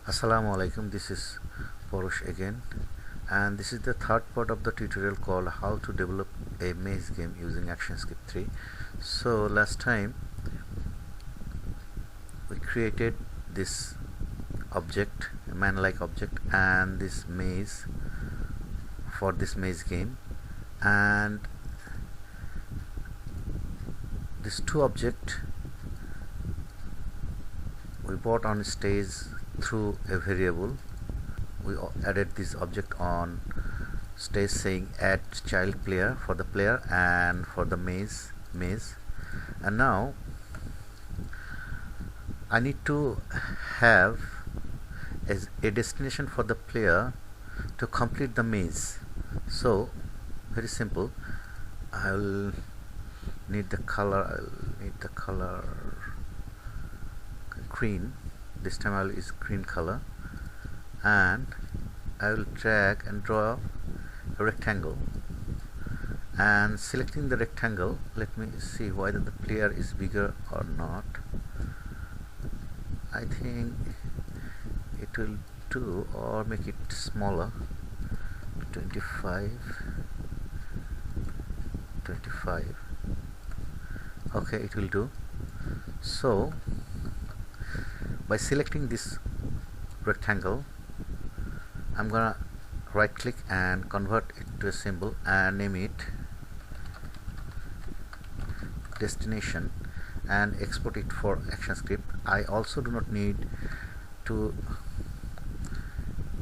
Assalamu alaikum, this is Porush again, and this is the third part of the tutorial called how to develop a maze game using ActionScript 3. So last time we created this object, a man-like object, and this maze for this maze game, and these two objects we brought on stage through a variable. We added this object on stage saying add child player for the player and for the maze, and now I need to have a destination for the player to complete the maze. So very simple, I'll need the color green. This time I'll use green color, and I will drag and draw a rectangle, and selecting the rectangle, let me see whether the player is bigger or not. I think it will do, or make it smaller, 25. Okay, it will do. So by selecting this rectangle, I'm gonna right click and convert it to a symbol and name it destination and export it for ActionScript. I also do not need to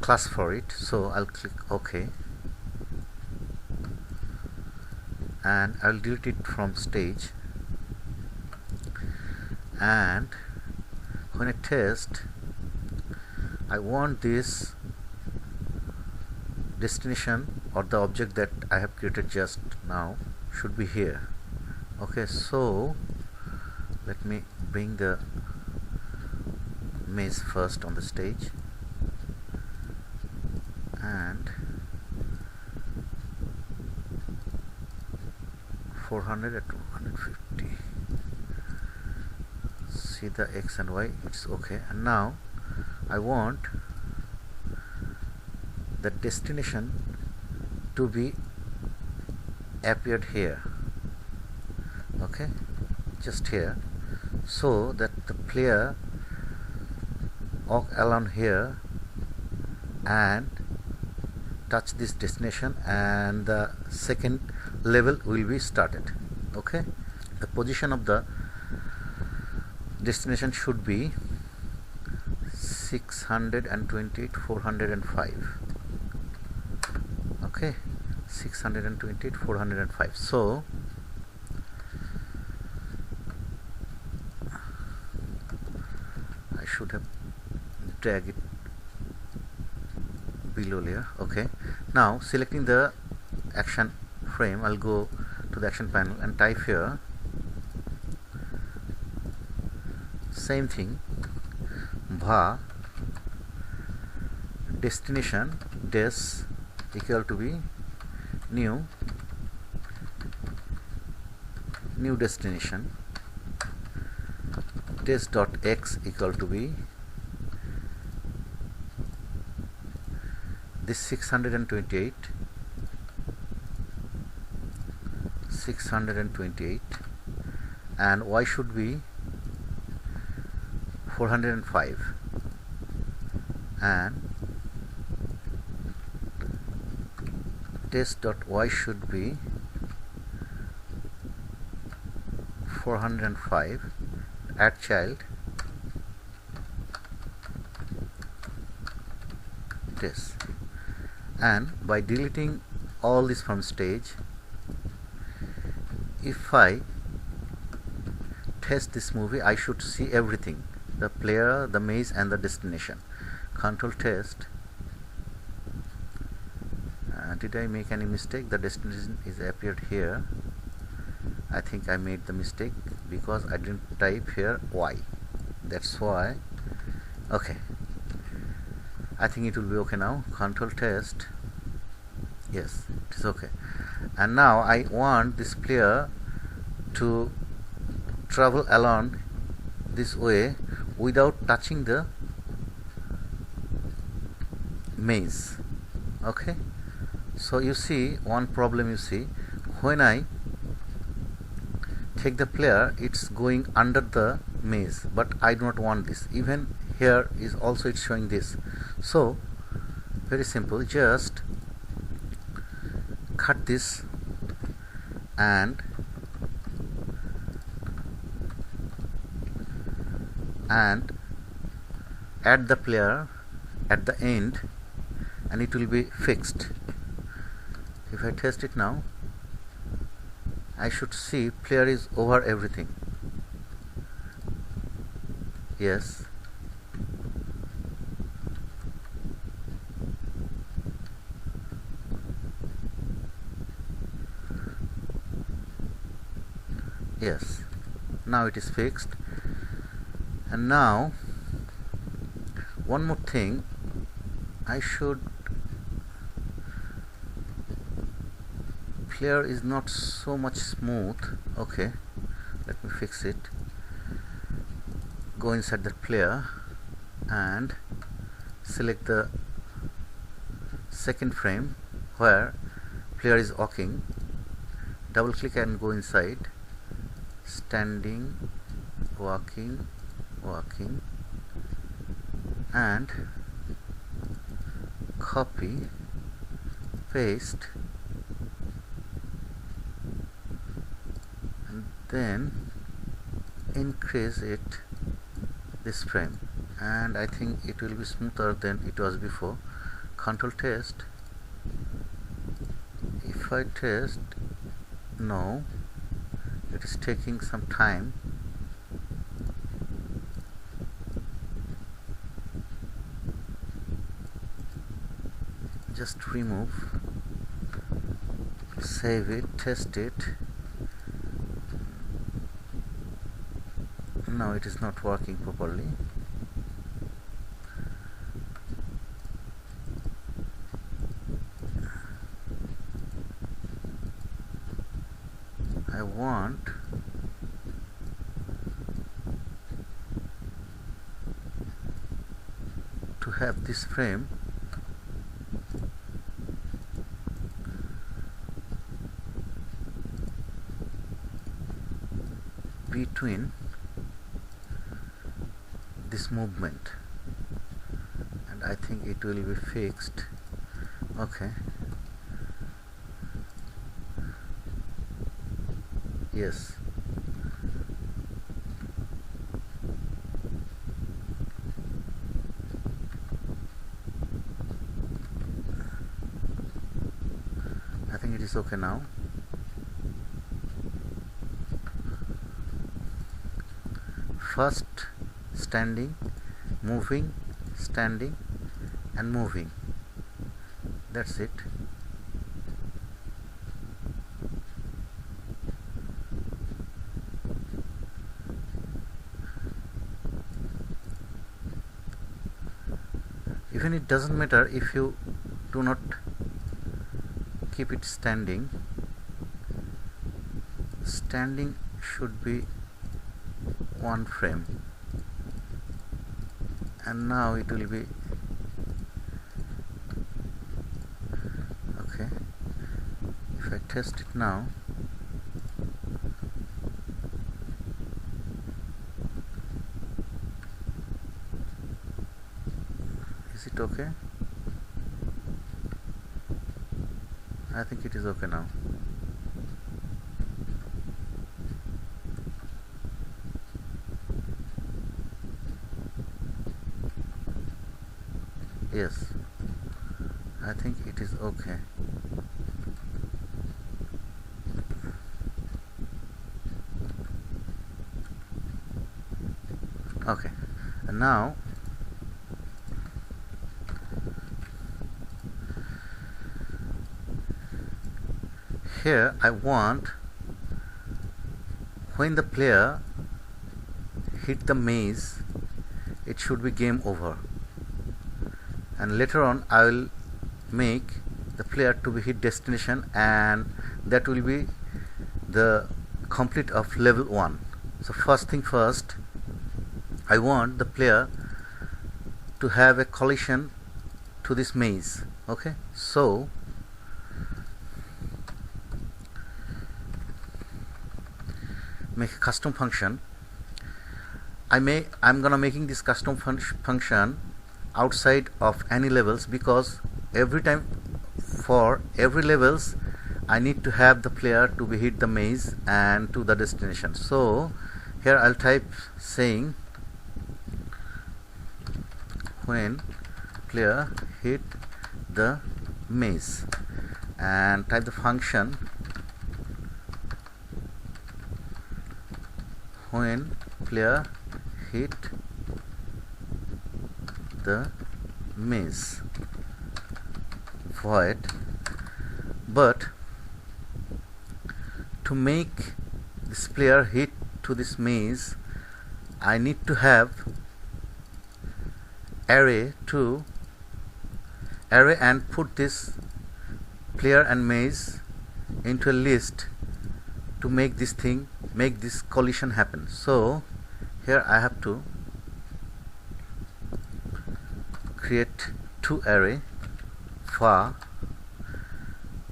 class for it, so I'll click OK, and I'll delete it from stage. And when I test, I want this destination or the object that I have created just now should be here. Okay, so let me bring the maze first on the stage, and 400 at 250. See the X and Y, it's okay. And now I want the destination to be appeared here, okay, just here, so that the player walk along here and touch this destination, and the second level will be started. Okay, the position of the destination should be 628 405. Okay, 628 405. So I should have dragged it below layer. Okay, now selecting the action frame, I'll go to the action panel and type here same thing, va destination des equal to be new destination, des dot x equal to be this 628, and y should be 405, and test dot y should be 405, add child test. And by deleting all this from stage, if I test this movie, I should see everything: the player, the maze, and the destination. Control test. Did I make any mistake? The destination is appeared here. I think I made the mistake because I didn't type here Y. That's why. Okay, I think it will be okay now. Control test. Yes, it is okay. And now I want this player to travel along this way without touching the maze. Okay, so you see one problem. You see, when I take the player, it's going under the maze, but I do not want this. Even here is also it's showing this. So very simple, just cut this and add the player at the end, and it will be fixed. If I test it now, I should see player is over everything. Yes, yes, now it is fixed. And now one more thing, I should, player is not so much smooth. Okay, let me fix it. Go inside the player and select the second frame where player is walking. Double click and go inside, standing, walking, walking, and copy, paste, and then increase it this frame, and I think it will be smoother than it was before. Control test. If I test, no, it is taking some time. Just remove, save it, test it. No, it is not working properly. I want to have this frame between this movement, and I think it will be fixed. Okay, yes, I think it is okay now. First standing, moving, standing, and moving. That's it. Even it doesn't matter if you do not keep it standing. Standing should be one frame, and now it will be okay. If I test it now, is it okay? I think it is okay now. Yes, I think it is okay. Okay, and now here I want when the player hit the maze, it should be game over, and later on I will make the player to be hit destination, and that will be the complete of level 1. So first thing first, I want the player to have a collision to this maze. Okay, so make a custom function. I'm gonna making this custom function outside of any levels, because every time for every levels I need to have the player to be hit the maze and to the destination. So here I'll type saying when player hit the maze, and type the function when player hit the maze void. But to make this player hit to this maze, I need to have array and put this player and maze into a list to make this collision happen. So here I have to create two array. For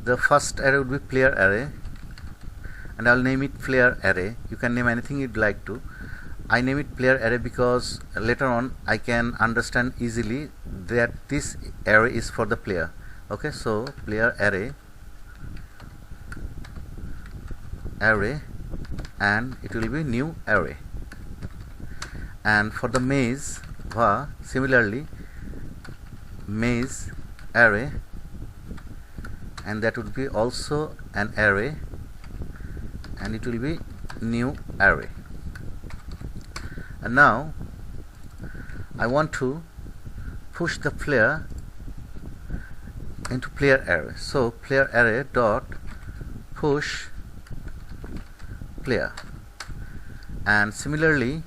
the first array would be player array, and I'll name it player array. You can name anything you'd like to. I name it player array because later on I can understand easily that this array is for the player. Okay, so player array, and it will be new array. And for the maze, similarly maze array, and that would be also an array, and it will be new array. And now I want to push the player into player array. So player array dot push player. And similarly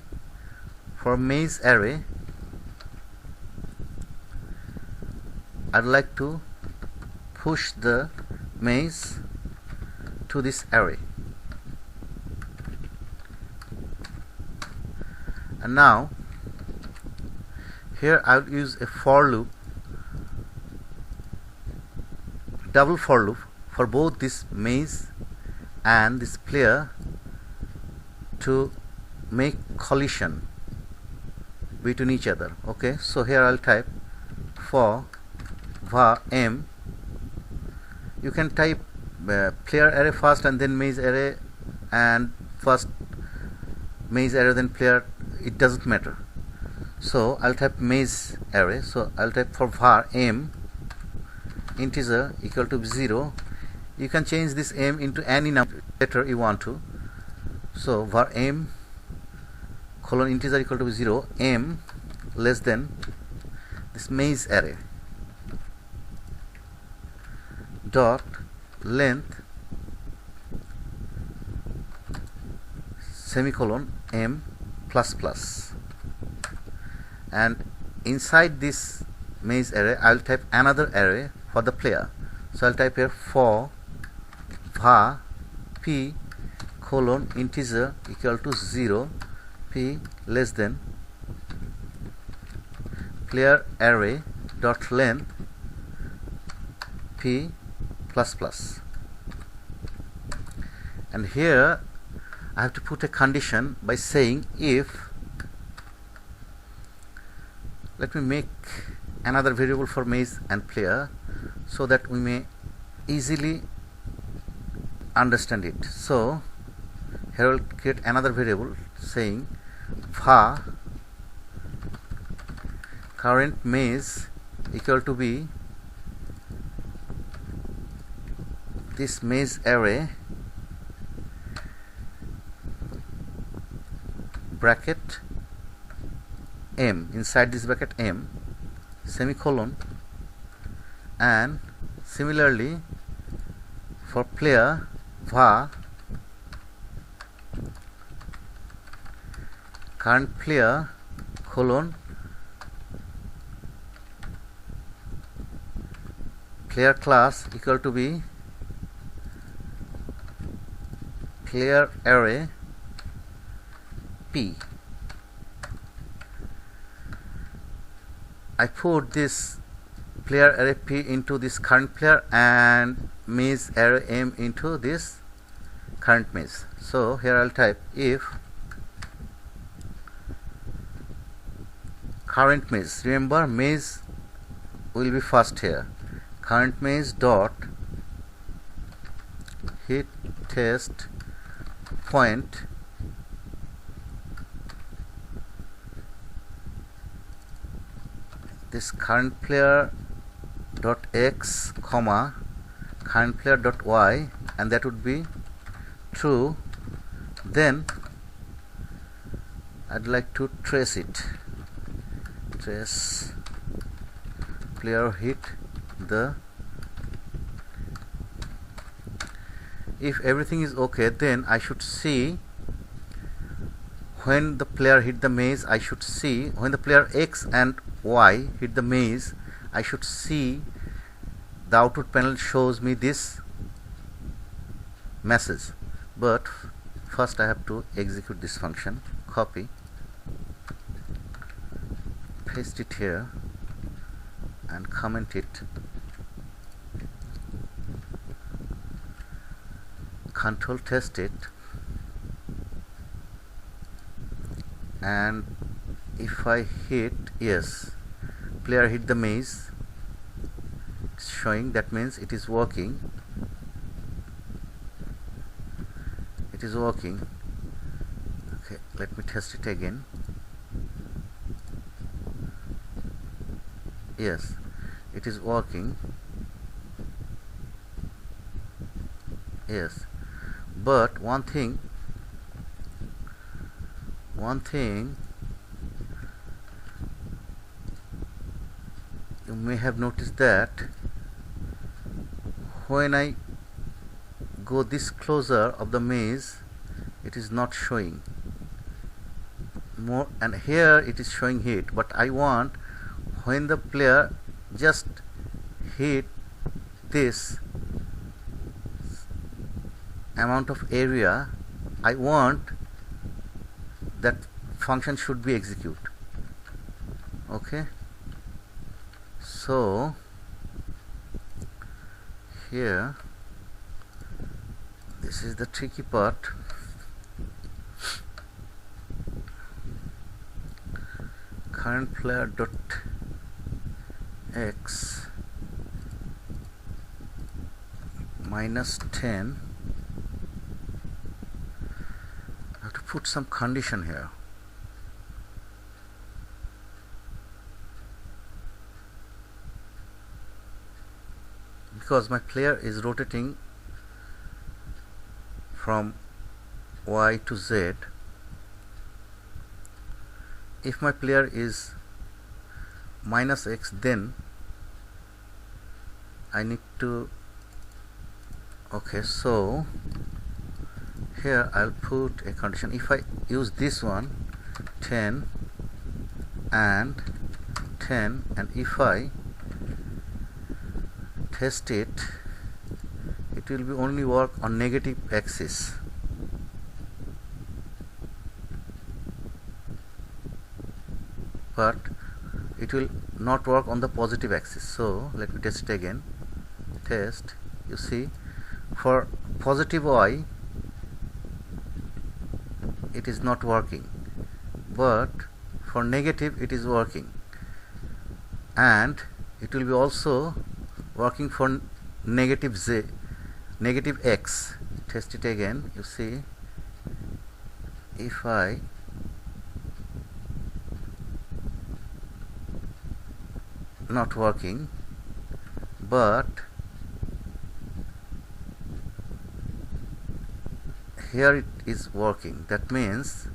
for maze array, I'd like to push the maze to this array. And now here I'll use a for loop, double for loop for both this maze and this player to make collision between each other. Okay, so here I'll type for var m. You can type player array first and then maze array, and first maze array then player, it doesn't matter. So I'll type maze array. So I'll type for var m integer equal to 0. You can change this m into any number letter you want to. So var m colon integer equal to 0, m less than this maze array dot length semicolon m plus plus. And inside this maze array I'll type another array for the player. So I'll type here for var p colon integer equal to 0, p less than player array dot length p plus plus. And here I have to put a condition by saying if, let me make another variable for maze and player so that we may easily understand it. So here I will create another variable saying var current maze equal to be this maze array bracket m, inside this bracket m semicolon, and similarly for player var current player colon player class equal to be player array p. I put this player array P into this current player and maze array M into this current maze. So here I'll type if current maze, remember maze will be first here, current maze dot hit test point this current player dot x comma current player dot y, and that would be true. Then I'd like to trace it, trace player hit the, if everything is okay, then I should see when the player hit the maze, I should see when the player X and Y hit the maze, I should see the output panel shows me this message. But first I have to execute this function, copy, paste it here and comment it, control test it, and if I hit yes, player hit the maze, it's showing, that means it is working, it is working. Okay, let me test it again. Yes, it is working. Yes, but one thing you may have noticed, that when I go this closer of the maze, it is not showing more, and here it is showing hit, but I want when the player just hit this amount of area, I want that function should be executed. Okay, so here this is the tricky part. Current player dot x minus 10. I have to put some condition here. Because my player is rotating from Y to Z. If my player is minus X, then I need to, okay, so here I'll put a condition. If I use this one 10 and 10, and if I test it, it will be only work on negative axis. But it will not work on the positive axis. So let me test it again. Test. You see, for positive Y it is not working, but for negative it is working, and it will be also working for negative Z, negative X. Test it again. You see, if I not working, but here it is working. That means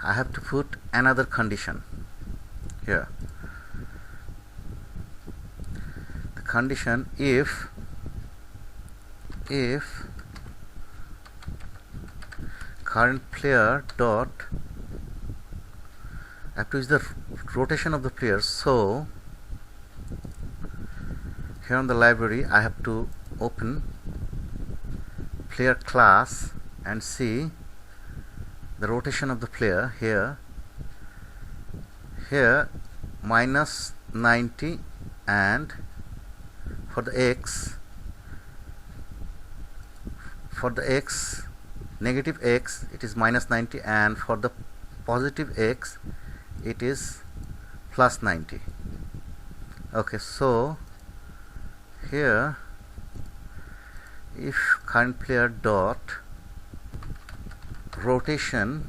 I have to put another condition here. The condition, if current player dot, I have to use the rotation of the player. So here on the library I have to open player class and see the rotation of the player. Here minus 90 and for the x negative x it is minus 90, and for the positive x it is plus 90. Okay, so here if current player dot rotation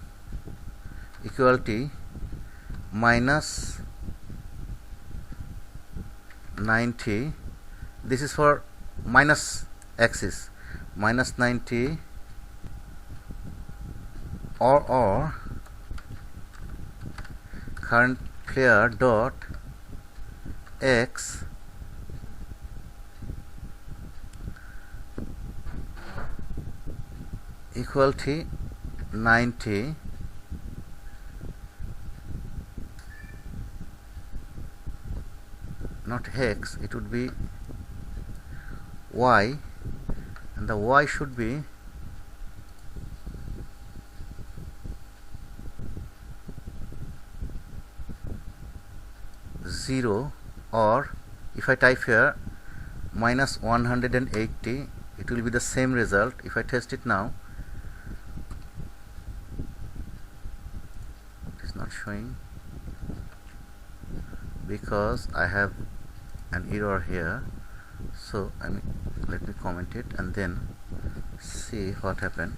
equal to minus 90, this is for minus axis, minus 90, or current player dot x equal to 90, not x, it would be y, and the y should be zero, or if I type here minus 180, it will be the same result. If I test it now, it is not showing because I have an error here. So let me comment it and then see what happened.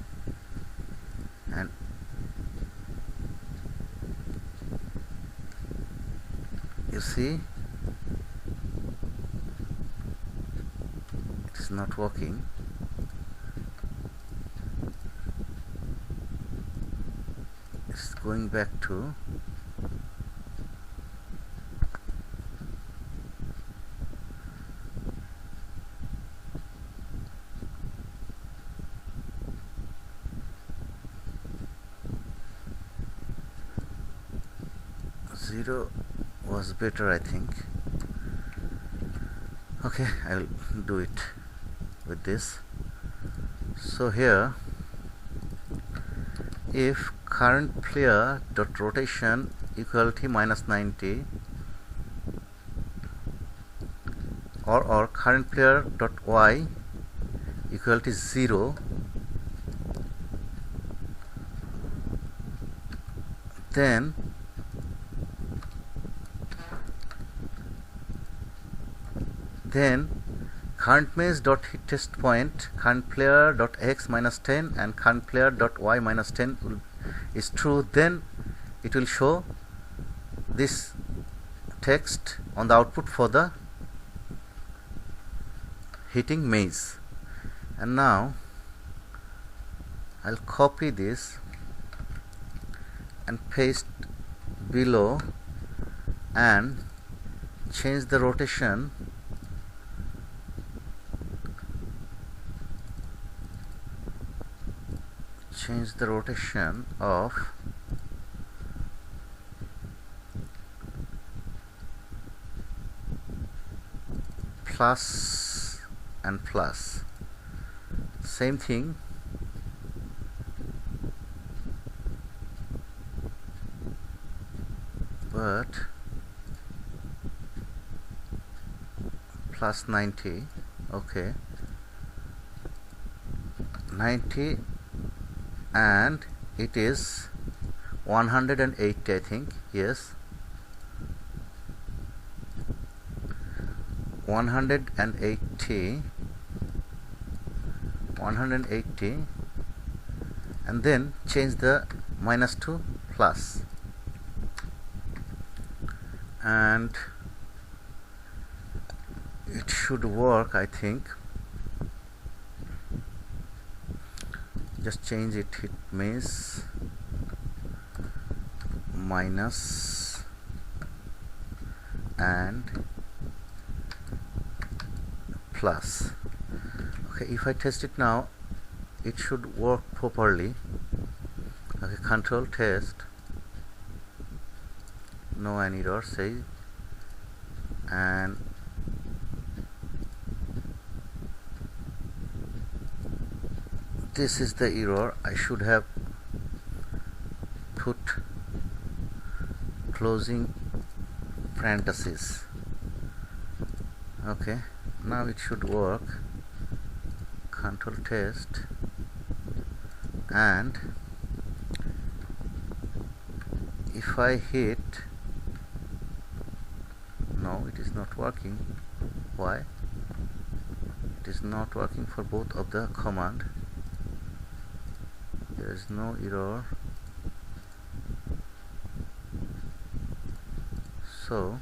And you see it is not working. It's going back to zero was better, I think. Okay, I will do it with this. So here if current player dot rotation equal to minus 90 or current player dot y equal to 0, then current mesh dot hit test point current player dot x minus 10 and current player dot y minus 10 is true, then it will show this text on the output for the hitting mesh. And now I'll copy this and paste below and change the rotation of plus and plus, same thing, but plus 90. Okay, 90 and it is 180, I think. Yes, 180, and then change the minus to plus, and it should work, I think. Just change it, hit mesh minus and plus. Okay, if I test it now, it should work properly. Okay, control test, no any error, say, and this is the error. I should have put closing parenthesis. Okay, now it should work. Control test, and if I hit, no, it is not working. Why? It is not working for both of the command. There is no error. So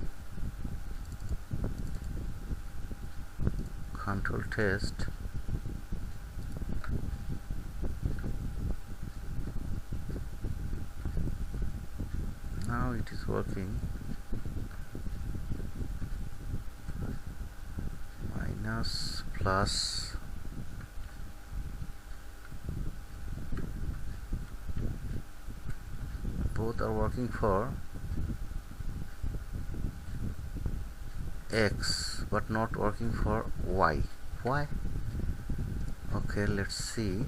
control test, now it is working. Minus, plus, both are working for X but not working for Y. Why? Okay, let's see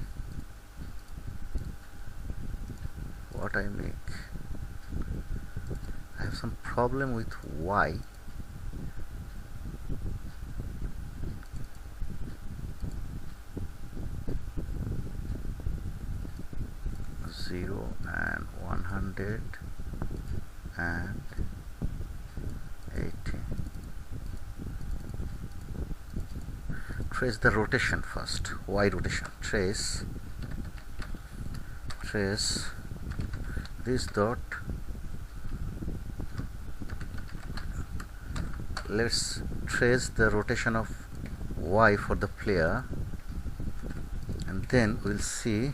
what I make. I have some problem with Y. Zero and 100 and 80. Trace the rotation first. Y rotation. Trace this dot. Let's trace the rotation of Y for the player, and then we'll see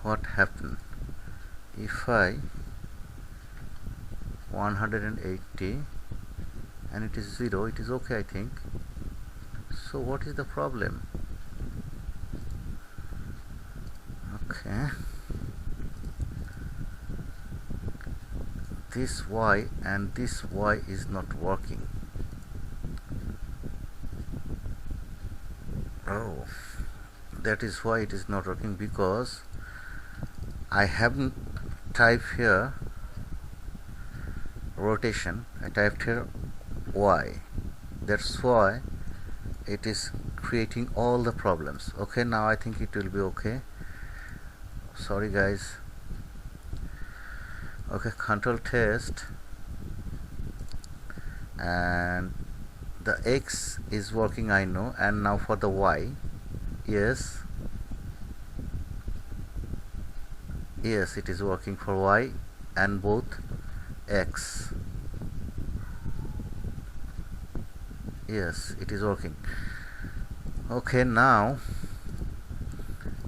what happened. If I 180 and it is 0, it is okay, I think. So what is the problem? Okay, this Y and this Y is not working. Oh, that is why it is not working, because I haven't typed here rotation, I typed here Y. That's why it is creating all the problems. Okay, now I think it will be okay. Sorry guys. Okay, control test, and the X is working, I know. And now for the Y, yes, it is working for Y and both X. Yes, it is working. Okay, now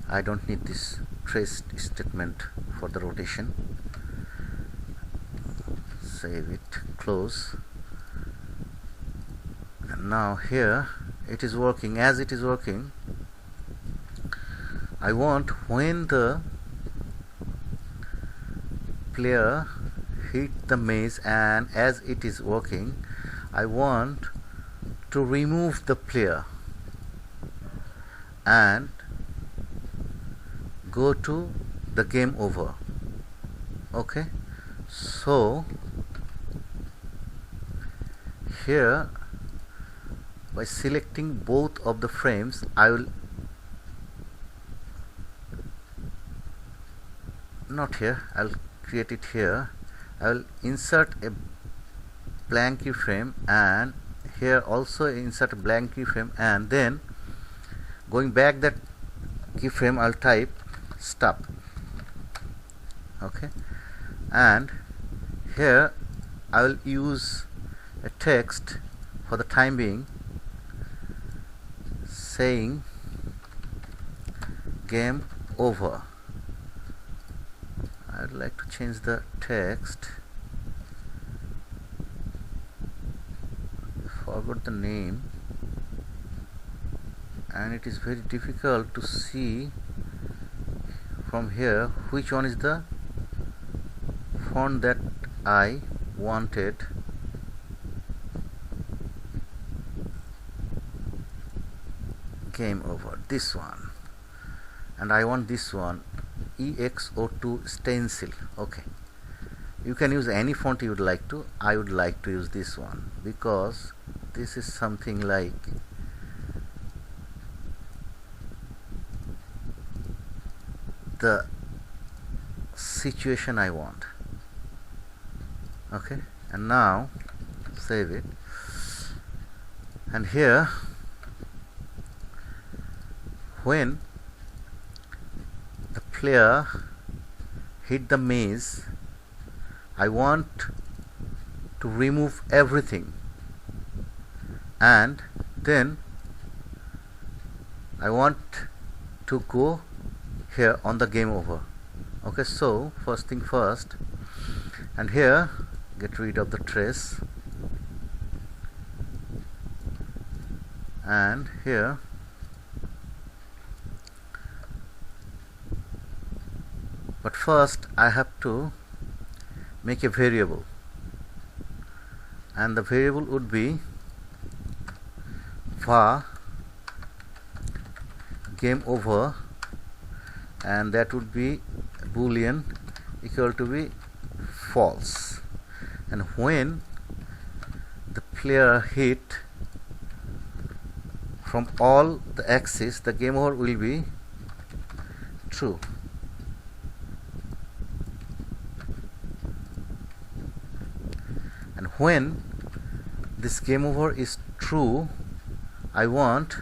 I don't need this trace statement for the rotation. Save it, close. And now here it is working. As it is working, I want when the player hit the maze, and as it is working, I want to remove the player and go to the game over. Okay, so here by selecting both of the frames, I will not here, I'll create it here. I will insert a blank keyframe, and here also insert a blank keyframe, and then going back that keyframe I'll type stop. Okay, and here I will use a text for the time being saying game over. I'd like to change the text. Forgot the name, and it is very difficult to see from here which one is the font that I wanted. Game over, this one, and I want this one, EXO2 stencil. Okay, you can use any font you would like to. I would like to use this one because this is something like the situation I want. Okay, and now save it, and here when the player hit the maze, I want to remove everything, and then I want to go here on the game over. Okay, so first thing first, and here get rid of the trace, and here but first I have to make a variable, and the variable would be var game over, and that would be boolean equal to be false, and when the player hit from all the axes, the game over will be true. And when this game over is true, I want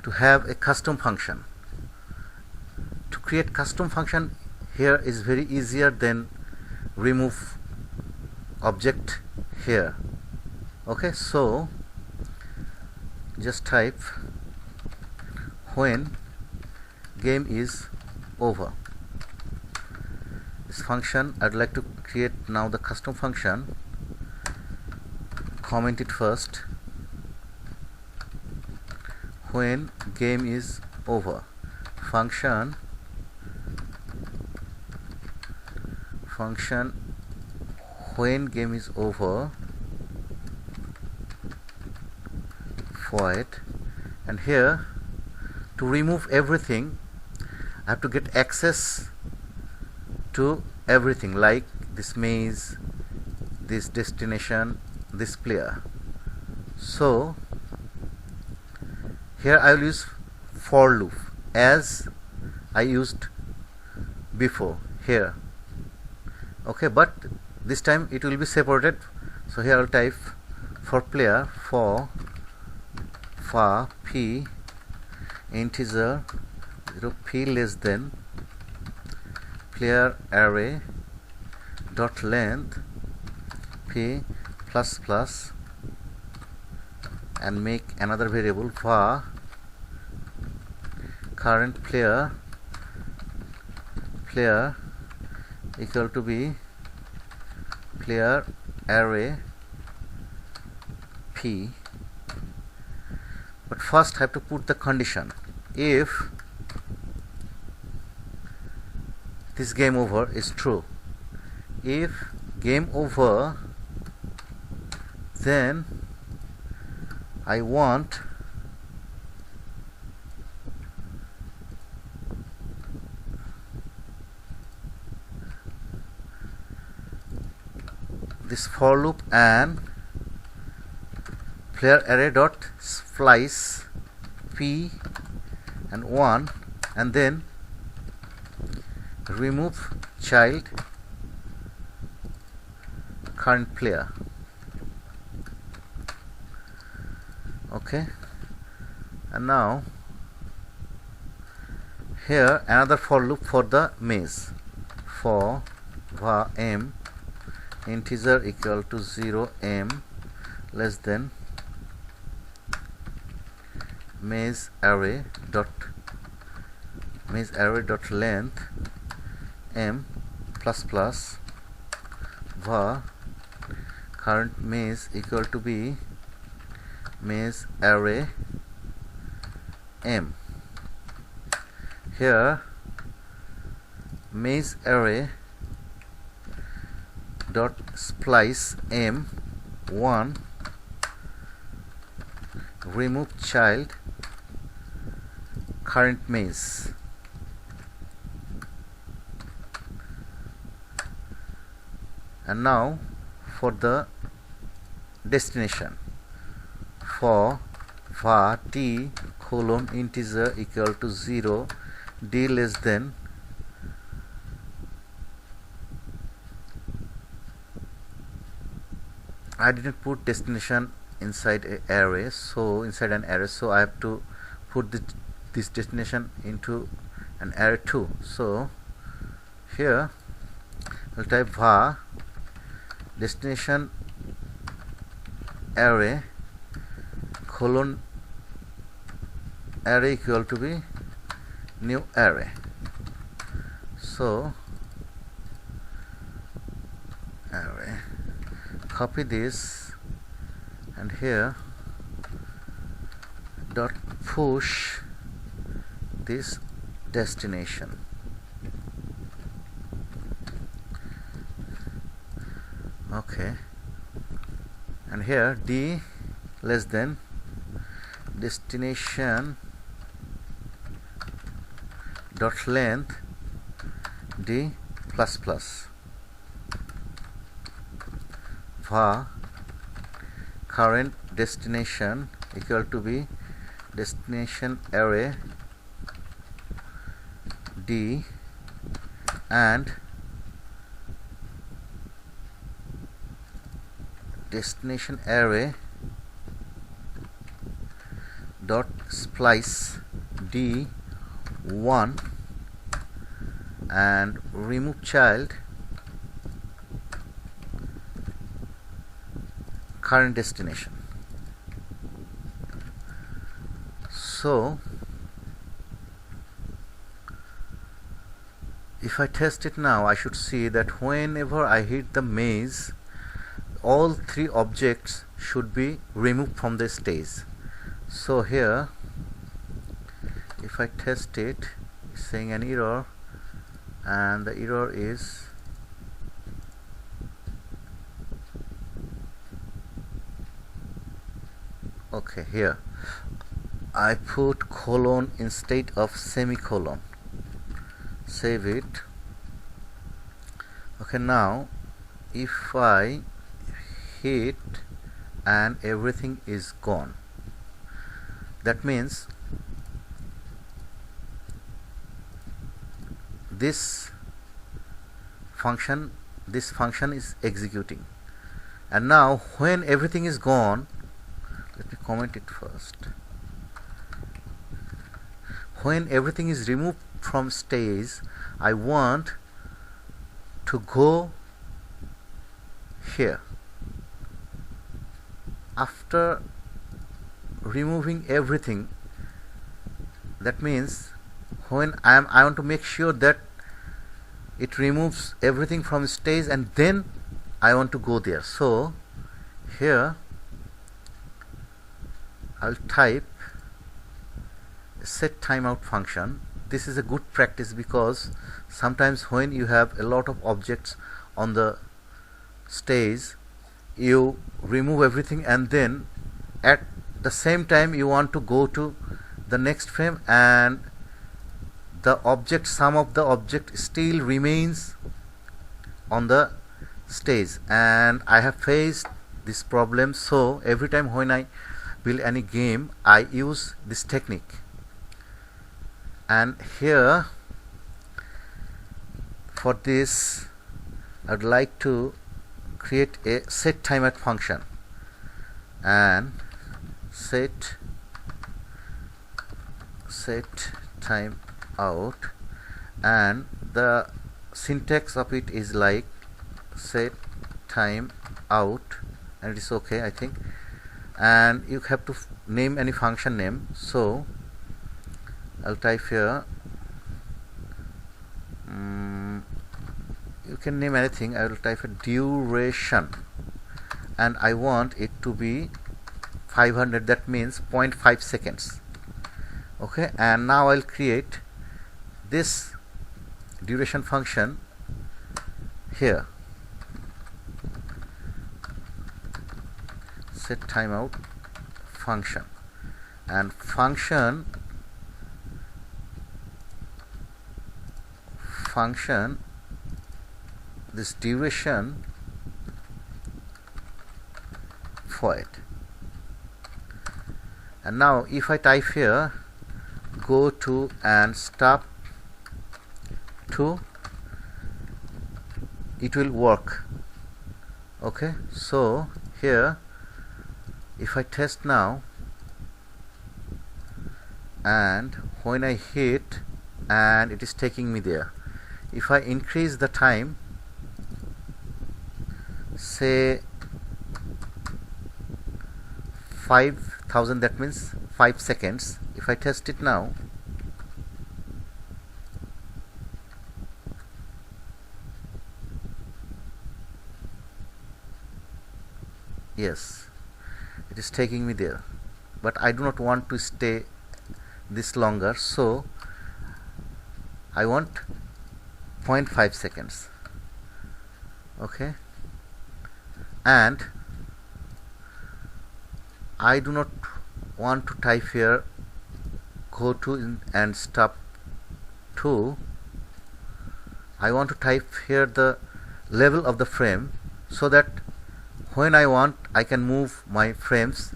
to have a custom function. To create custom function here is very easier than remove object here. Okay, so just type when game is over. This function I'd like to create now the custom function. Comment it first. When game is over, function when game is over void, and here to remove everything I have to get access to everything, like this maze, this destination, this player. So here I will use for loop as I used before here. Okay, but this time it will be separated, so here I will type for player for var p integer 0 p less than player array dot length p plus plus, and make another variable var current player equal to be player array p. But first I have to put the condition. If this game over is true, if game over, then I want this for loop and player array dot splice p and 1, and then remove child current player. Okay, and now here another for loop for the maze, for var m integer equal to 0 m less than maze array dot length m plus plus var current maze equal to be maze array m. Here maze array dot splice m 1 remove child current maze, and now for the destination for var t colon integer equal to 0, d less than I didn't put destination inside an array, so I have to put this destination into an array too. So here I'll type var destination array colon array equal to be new array. So array, copy this, and here dot push this destination. Okay, and here d less than destination dot length d plus plus var current destination equal to be destination array d and destination array dot splice d1 and remove child current destination. So if I test it now, I should see that whenever I hit the maze, all three objects should be removed from the stage. So here if I test it, it's saying an error, and the error is okay. Here I put colon instead of semicolon. Save it. Okay, now if I hit and everything is gone, that means this function is executing. And now when everything is gone, let me comment it first. When everything is removed from stage, I want to go here. After removing everything, that means when I want to make sure that it removes everything from stage, and then I want to go there. So here I'll type set timeout function. This is a good practice because sometimes when you have a lot of objects on the stage, you remove everything and then at the same time you want to go to the next frame, and the object, some of the object still remains on the stage, and I have faced this problem. So every time when I build any game, I use this technique. And here for this I would like to create a set timeout function, and set timeout, and the syntax of it is like set timeout, and it is okay, I think. And you have to name any function name. So I'll type here you can name anything. I will type a duration, and I want it to be 500, that means 0.5 seconds. Okay, and now I'll create this duration function here, set timeout function, and function this duration for it. And now if I type here go to and stop to, it will work. Okay, so here if I test now, and when I hit and it is taking me there, if I increase the time, say 5000, that means 5 seconds. If I test it now, yes, it is taking me there, but I do not want to stay this longer, so I want 0.5 seconds. Okay, and I do not want to type here go to and stop to. I want to type here the level of the frame, so that when I want I can move my frames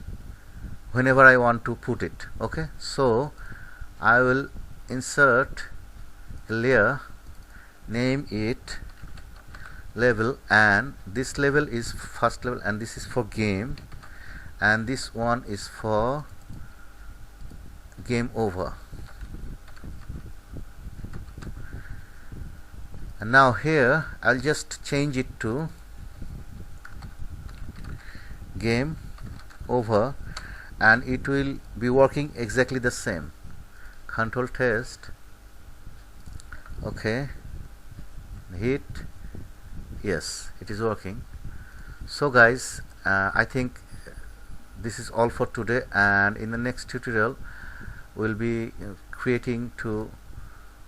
whenever I want to put it. Okay, so I will insert a layer, name it level, and this level is first level, and this is for game, and this one is for game over. And now here I'll just change it to game over, and it will be working exactly the same. Control test. Okay, hit. Yes, it is working. So guys, I think this is all for today, and in the next tutorial we'll be creating to,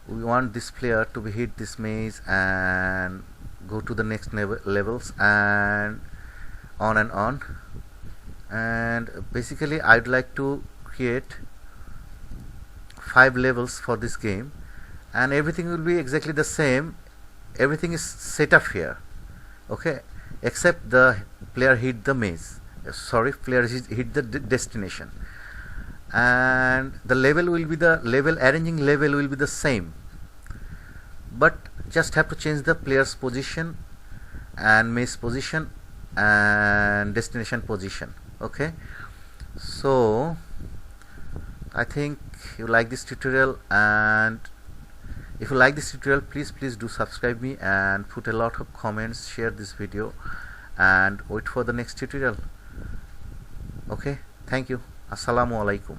we want this player to be hit this maze and go to the next levels and on and on. And basically I'd like to create 5 levels for this game, and everything will be exactly the same. Everything is set up here, okay, except the player hit the maze, player hit the destination, and the level will be the level, arranging level will be the same, but just have to change the player's position and maze position and destination position. Okay, so I think you like this tutorial, and if you like this tutorial, please do subscribe me and put a lot of comments, share this video, and wait for the next tutorial. Okay, thank you. Assalamu alaikum.